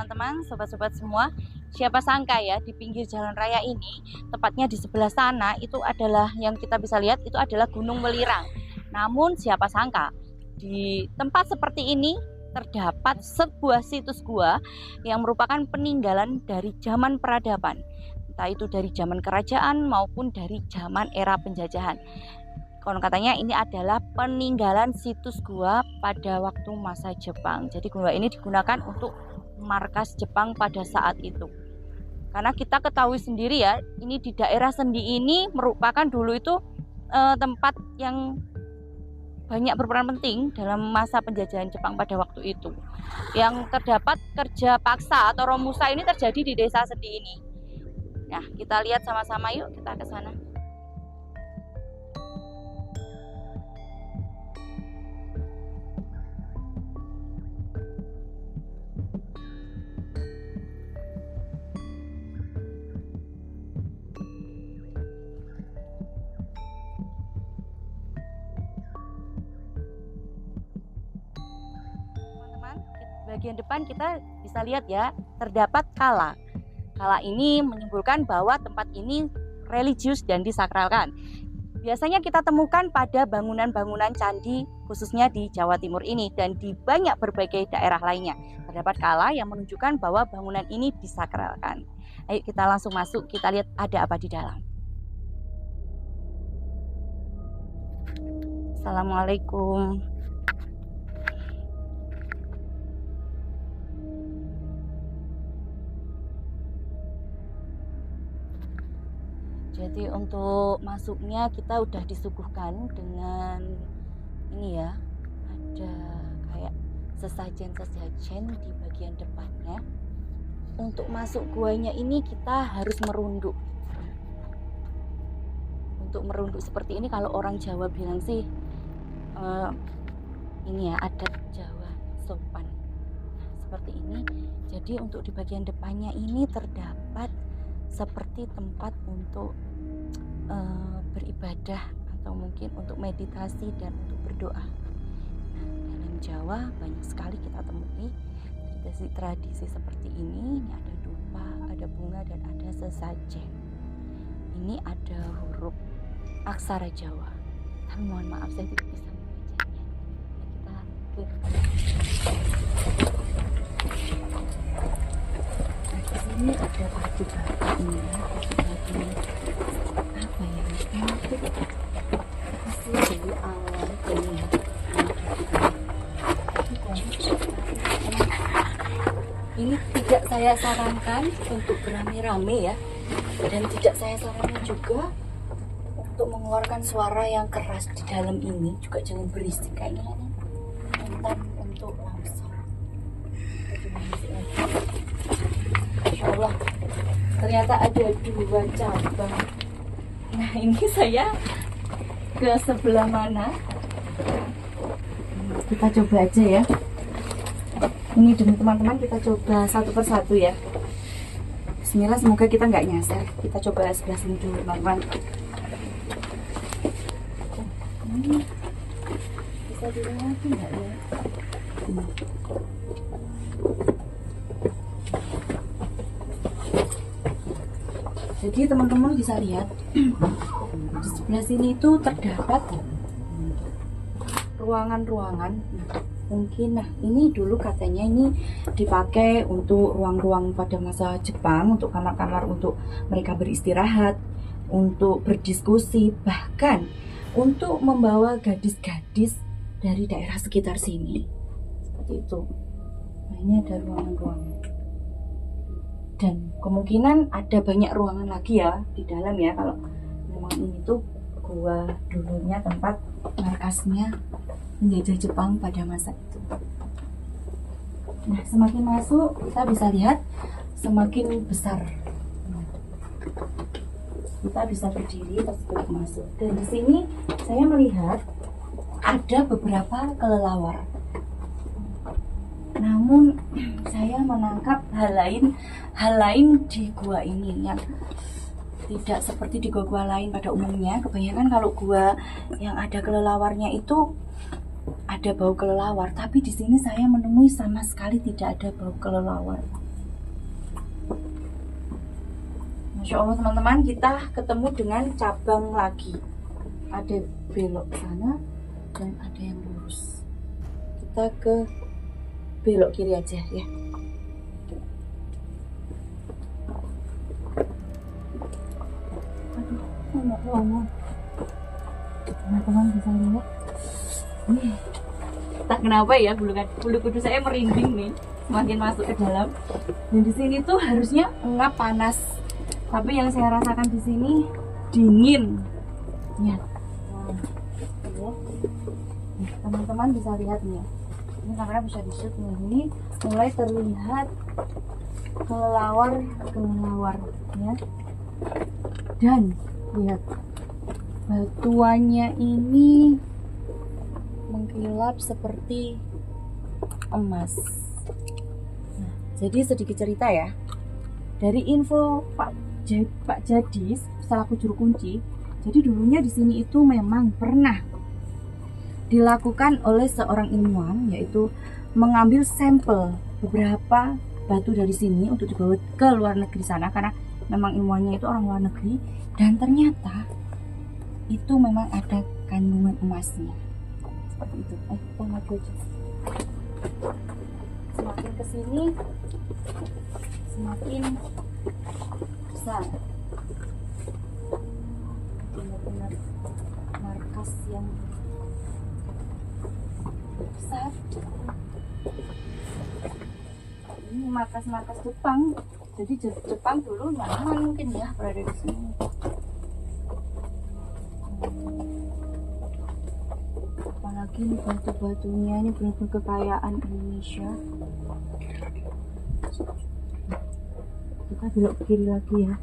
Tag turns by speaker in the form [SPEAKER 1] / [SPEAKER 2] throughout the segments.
[SPEAKER 1] teman-teman, sobat-sobat semua. Siapa sangka ya di pinggir jalan raya ini, tepatnya di sebelah sana itu adalah yang kita bisa lihat itu adalah Gunung Welirang. Namun siapa sangka di tempat seperti ini terdapat sebuah situs gua yang merupakan peninggalan dari zaman peradaban. Entah itu dari zaman kerajaan maupun dari zaman era penjajahan. Konon katanya ini adalah peninggalan situs gua pada waktu masa Jepang. Jadi gua ini digunakan untuk markas Jepang pada saat itu. Karena kita ketahui sendiri ya, ini di daerah Sendi ini merupakan dulu itu tempat yang banyak berperan penting dalam masa penjajahan Jepang pada waktu itu. Yang terdapat kerja paksa atau romusa ini terjadi di desa Sendi ini. Nah, kita lihat sama-sama yuk, kita ke sana. Bagian depan kita bisa lihat ya, terdapat kala. Kala ini menyimbolkan bahwa tempat ini religius dan disakralkan. Biasanya kita temukan pada bangunan-bangunan candi khususnya di Jawa Timur ini dan di banyak berbagai daerah lainnya. Terdapat kala yang menunjukkan bahwa bangunan ini disakralkan. Ayo kita langsung masuk, kita lihat ada apa di dalam. Assalamualaikum. Jadi untuk masuknya kita udah disuguhkan dengan ini ya, ada kayak sesajen-sesajen di bagian depannya. Untuk masuk guanya ini kita harus merunduk. Untuk merunduk seperti ini kalau orang Jawa bilang sih ini ya adat Jawa sopan. Nah, seperti ini. Jadi untuk di bagian depannya ini terdapat seperti tempat untuk beribadah atau mungkin untuk meditasi dan untuk berdoa. Nah, dalam Jawa banyak sekali kita temui tradisi seperti ini. Ini ada dupa, ada bunga dan ada sesajen. Ini ada huruf aksara Jawa. Tapi mohon maaf saya tidak bisa membacanya. Kita klik. Nah, di sini ada batu bata ini ya. Apa ya? Hasil dari alam ini. Ini tidak saya sarankan untuk beramai-ramai ya, dan tidak saya sarankan juga untuk mengeluarkan suara yang keras di dalam ini. Juga jangan berisik kayaknya ini rentan untuk langsung. Masya Allah, ternyata ada 2 cabang. Nah ini saya ke sebelah mana? Kita coba aja ya. Ini demi teman-teman kita coba satu persatu ya. Bismillah, semoga kita nggak nyasar. Kita coba sebelah sini dulu teman-teman. Bisa dilewati nggak ya? Jadi teman-teman bisa lihat di sebelah sini itu terdapat ruangan-ruangan. Mungkin ini dulu katanya ini dipakai untuk ruang-ruang pada masa Jepang, untuk kamar-kamar untuk mereka beristirahat, untuk berdiskusi, bahkan untuk membawa gadis-gadis dari daerah sekitar sini. Seperti itu. Nah, ini ada ruangan-ruangan. Dan kemungkinan ada banyak ruangan lagi ya di dalam ya, kalau memang ini tuh gua dulunya tempat markasnya penjajah Jepang pada masa itu. Nah, semakin masuk kita bisa lihat semakin besar. Kita bisa berdiri tersebut masuk. Dan di sini saya melihat ada beberapa kelelawar. Namun saya menangkap hal lain di gua ini yang tidak seperti di gua-gua lain pada umumnya. Kebanyakan kalau gua yang ada kelelawarnya itu ada bau kelelawar, tapi di sini saya menemui sama sekali tidak ada bau kelelawar. Masya Allah teman-teman, kita ketemu dengan cabang lagi. Ada belok sana dan ada yang lurus. Kita ke belok kiri aja ya. Aduh, teman-teman bisa lihat. Tak kenapa ya, bulu kuduk saya merinding nih semakin masuk ke dalam. Dan di sini tuh harusnya enggak panas, tapi yang saya rasakan di sini dingin. Ya, teman-teman bisa lihat nih. Ini kamera bisa di shoot nih. Ini mulai terlihat kelelawar ya. Dan lihat batuannya ini mengkilap seperti emas. Nah, jadi sedikit cerita ya. Dari info Pak Jadis selaku juru kunci, jadi dulunya di sini itu memang pernah dilakukan oleh seorang ilmuwan, yaitu mengambil sampel beberapa batu dari sini untuk dibawa ke luar negeri sana, karena memang ilmuwannya itu orang luar negeri, dan ternyata itu memang ada kandungan emasnya. Seperti itu. Kita maju aja. Semakin kesini semakin besar. Benar-benar markas yang besar. Ini markas-markas Jepang. Jadi Jepang dulu nyaman mungkin ya berada di sini. Apalagi nih batu-batunya, ini benar-benar kekayaan Indonesia. Kita belok ke kiri lagi ya.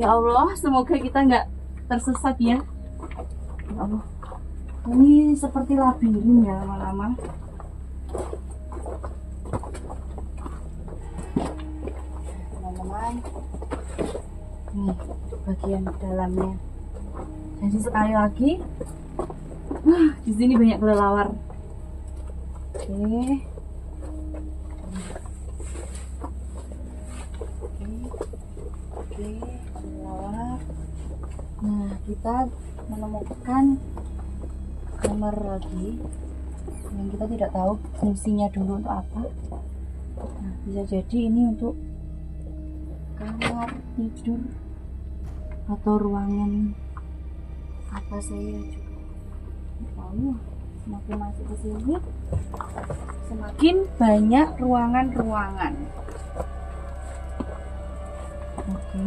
[SPEAKER 1] Ya Allah, semoga kita nggak tersesat ya. Ya Allah, ini seperti labirin ya lama-lama. Teman-teman, nih untuk bagian dalamnya. Jadi sekali lagi, di sini banyak kelelawar. Oke, kelelawar. Nah, kita menemukan kamar lagi yang kita tidak tahu fungsinya dulu untuk apa. Nah, bisa jadi ini untuk kamar tidur atau ruangan apa saya juga tahu. Semakin masuk ke sini semakin banyak ruangan-ruangan. Oke,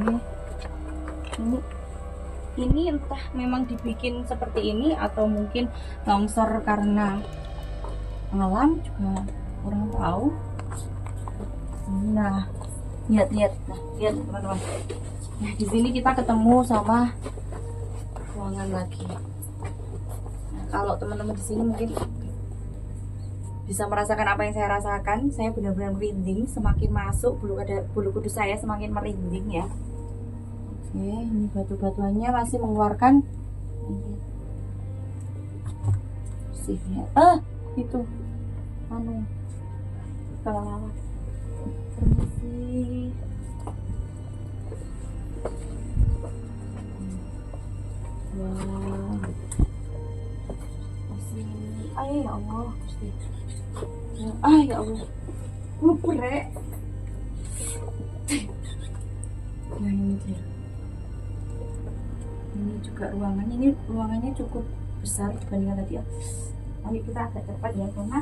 [SPEAKER 1] ini entah memang dibikin seperti ini atau mungkin longsor karena alam, juga kurang tahu. Nah, lihat teman-teman. Nah, di sini kita ketemu sama ruangan lagi. Nah, kalau teman-teman di sini mungkin bisa merasakan apa yang saya rasakan, saya benar-benar merinding. Semakin masuk bulu kuduk saya semakin merinding ya. Oke, ini batu-batuannya masih mengeluarkan sihnya. Itu kelelawar. Permisi. Wow. Masih. Ya Allah, Gusti. Ya Allah. Luprek. Nah, ini dia. Ini juga ruangannya. Ini ruangannya cukup besar dibandingkan tadi ya. Nanti kita agak cepat ya, karena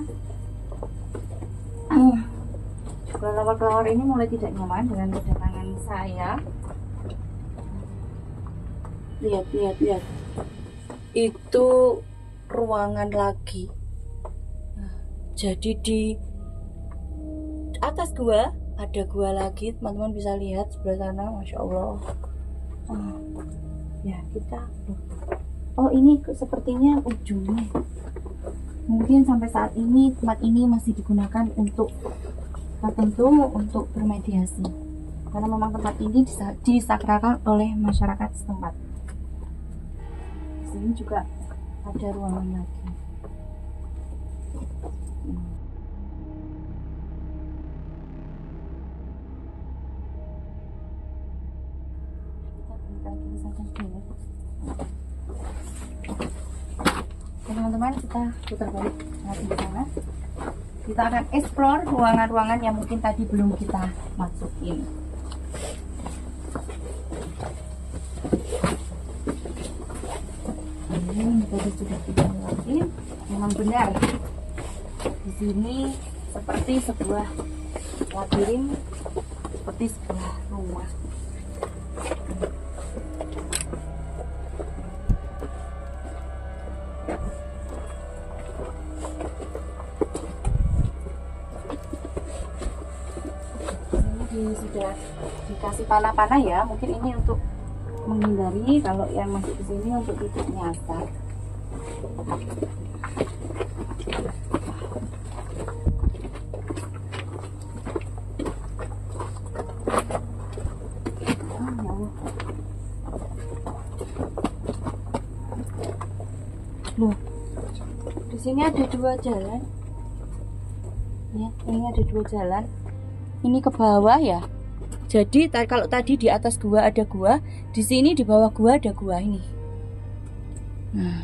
[SPEAKER 1] kelelawar-kelelawar ini mulai tidak nyaman dengan kedatangan saya. Lihat. Itu ruangan lagi. Nah, jadi di atas gua ada gua lagi, teman-teman bisa lihat sebelah sana. Masya Allah. Ya, kita ini sepertinya ujungnya. Mungkin sampai saat ini tempat ini masih digunakan untuk tertentu, untuk bermediasi, karena memang tempat ini disakralkan oleh masyarakat setempat. Di sini juga ada ruangan lagi. Teman-teman, kita putar balik lagi ke sana. Kita akan explore ruangan-ruangan yang mungkin tadi belum kita masukin. Ini tadi sudah kita lewatin. Memang benar, di sini seperti sebuah labirin, seperti sebuah rumah. Ini sudah dikasih panah-panah ya, mungkin ini untuk menghindari kalau yang masuk ke sini untuk tidak nyasar. Loh, di sini ada dua jalan. Ya, ini ada dua jalan. Ini ke bawah ya. Jadi kalau tadi di atas gua ada gua, di sini di bawah gua ada gua ini. Nah,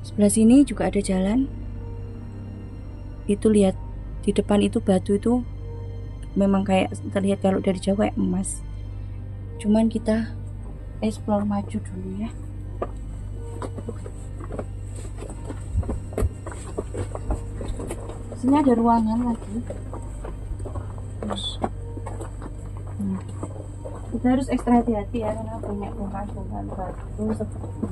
[SPEAKER 1] sebelah sini juga ada jalan. Itu lihat di depan itu batu itu memang kayak terlihat kalau dari jauh kayak emas. Cuman kita explore maju dulu ya. Sini ada ruangan lagi. Kita harus ekstra hati-hati ya karena banyak bongkahan-bongkahan batu seperti ini.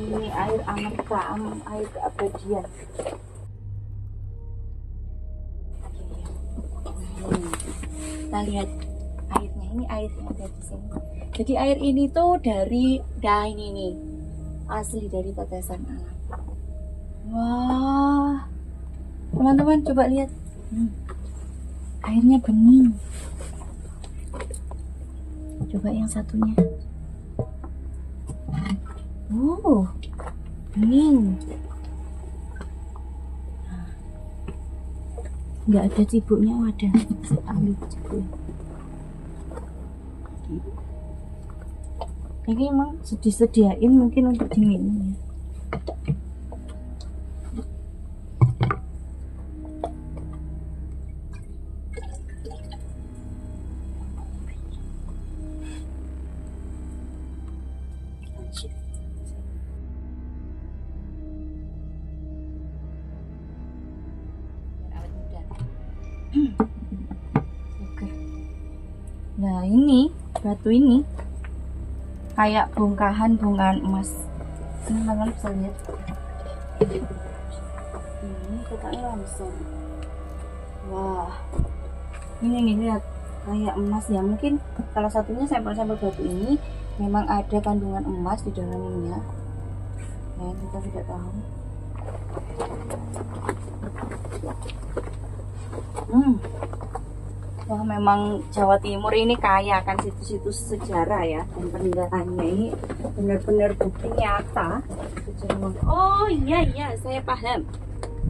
[SPEAKER 1] Ini air Amerika, air keabadian. Kita lihat airnya, ini air yang ada di sini. Jadi air ini tuh dari, nah ini nih, asli dari tetesan alam. Wah, teman-teman coba lihat, airnya bening. Coba yang satunya. Oh, bening. Nggak ada cibuknya, ada. Saya ambil cibuknya. Ini emang disediain mungkin untuk diminum ya. Oke. Nah ini batu ini kayak bongkahan emas. Teman-teman bisa lihat. Ini kotaknya langsung. Wah, ini nih lihat kayak emas ya. Mungkin salah satunya sampel-sampel batu ini memang ada kandungan emas di dalamnya. Nah, kita tidak tahu. Wah, memang Jawa Timur ini kaya kan situs-situs sejarah ya, dan peninggalannya ini benar-benar bukti nyata. Oh iya, saya paham.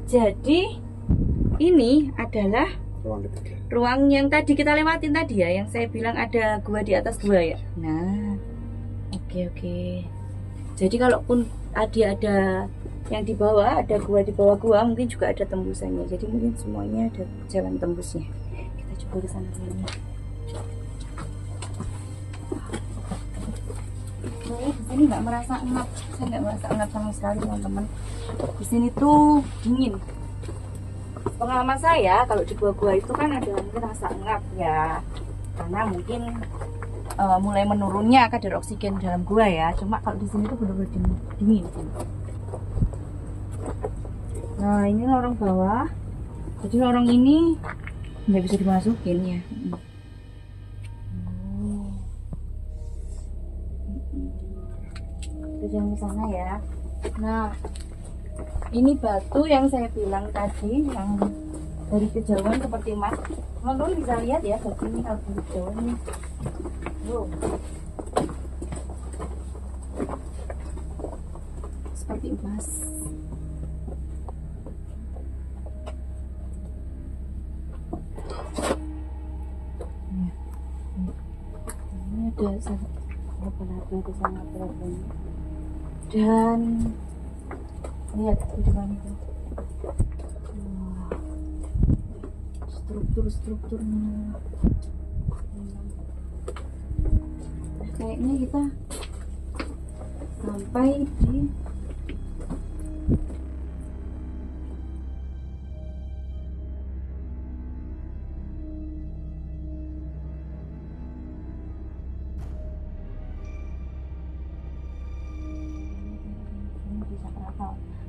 [SPEAKER 1] Jadi ini adalah ruang yang tadi kita lewatin tadi ya, yang saya bilang ada gua di atas gua ya. Nah, oke. Jadi kalaupun ada yang di bawah, ada gua di bawah gua, mungkin juga ada tembusannya. Jadi mungkin semuanya ada jalan tembusnya. Kita coba ke sana dulu. Saya di sini nggak merasa engap, saya nggak merasa engap sama sekali teman-teman. Di sini tuh dingin. Pengalaman saya kalau di gua-gua itu kan ada mungkin rasa engap ya, karena mungkin mulai menurunnya kadar oksigen dalam gua ya. Cuma kalau di sini tuh benar-benar dingin. Nah ini lorong bawah, jadi lorong ini nggak bisa dimasukin ya. Kita jangan ke sana ya. Nah ini batu yang saya bilang tadi, yang dari kejauhan seperti emas. Teman-teman bisa lihat ya, batu ini kalau dari kejauhan nih. Seperti emas. ada apa-apa itu sangat berapa. Dan lihat di depan itu. Wah, strukturnya. Kayaknya kita sampai di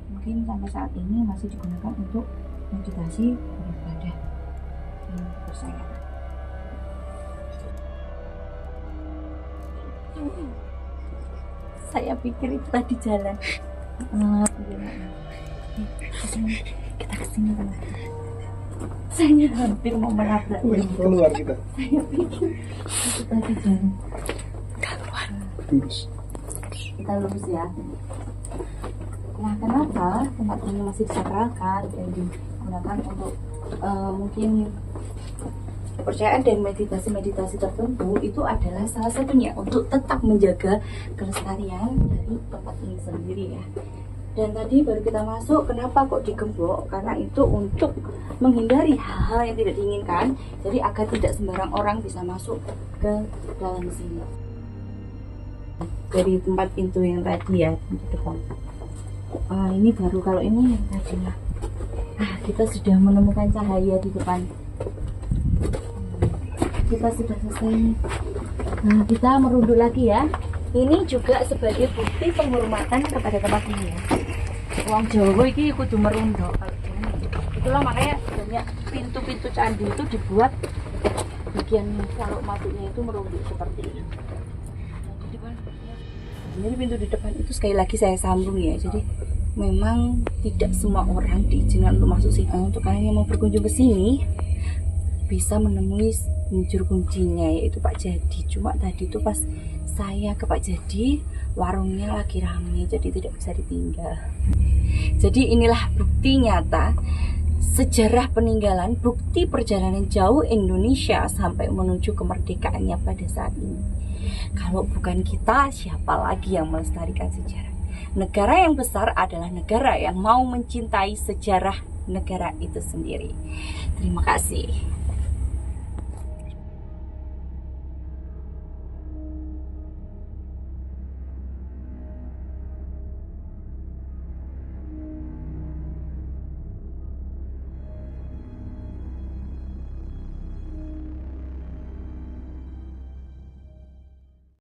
[SPEAKER 1] mungkin sampai saat ini masih digunakan untuk meditasi beribadah saya. Saya pikir itu tadi jalan. Kita kesini kan. Saya hampir mau menabrak.
[SPEAKER 2] Keluar kita.
[SPEAKER 1] Saya pikir itu tadi jalan.
[SPEAKER 2] Keluar. Lurus.
[SPEAKER 1] Kita lurus ya. Nah, kenapa tempat ini masih disakralkan dan digunakan untuk mungkin kepercayaan dan meditasi tertentu, itu adalah salah satunya untuk tetap menjaga kelestarian dari tempat ini sendiri ya. Dan tadi baru kita masuk, kenapa kok digembok? Karena itu untuk menghindari hal-hal yang tidak diinginkan, jadi agar tidak sembarang orang bisa masuk ke dalam sini. Dari tempat pintu yang tadi ya, di depan. Ini baru, kalau ini tadi. Kita sudah menemukan cahaya di depan. Kita sudah selesai. Nah, kita merunduk lagi ya. Ini juga sebagai bukti penghormatan kepada tempat ini ya. Wong Jawa iki kudu merunduk. Itulah makanya banyak pintu-pintu candi itu dibuat bagian kalau masuknya itu merunduk seperti ini. Jadi pintu di depan itu sekali lagi saya sambung ya. Jadi memang tidak semua orang diizinkan untuk masuk sini. Untuk kalian yang mau berkunjung ke sini bisa menemui juru kuncinya, yaitu Pak Jadi. Cuma tadi tuh pas saya ke Pak Jadi, warungnya lagi rame, jadi tidak bisa ditinggal. Jadi inilah bukti nyata sejarah peninggalan, bukti perjalanan jauh Indonesia sampai menuju kemerdekaannya pada saat ini. Kalau bukan kita, siapa lagi yang melestarikan sejarah? Negara yang besar adalah negara yang mau mencintai sejarah negara itu sendiri. Terima kasih.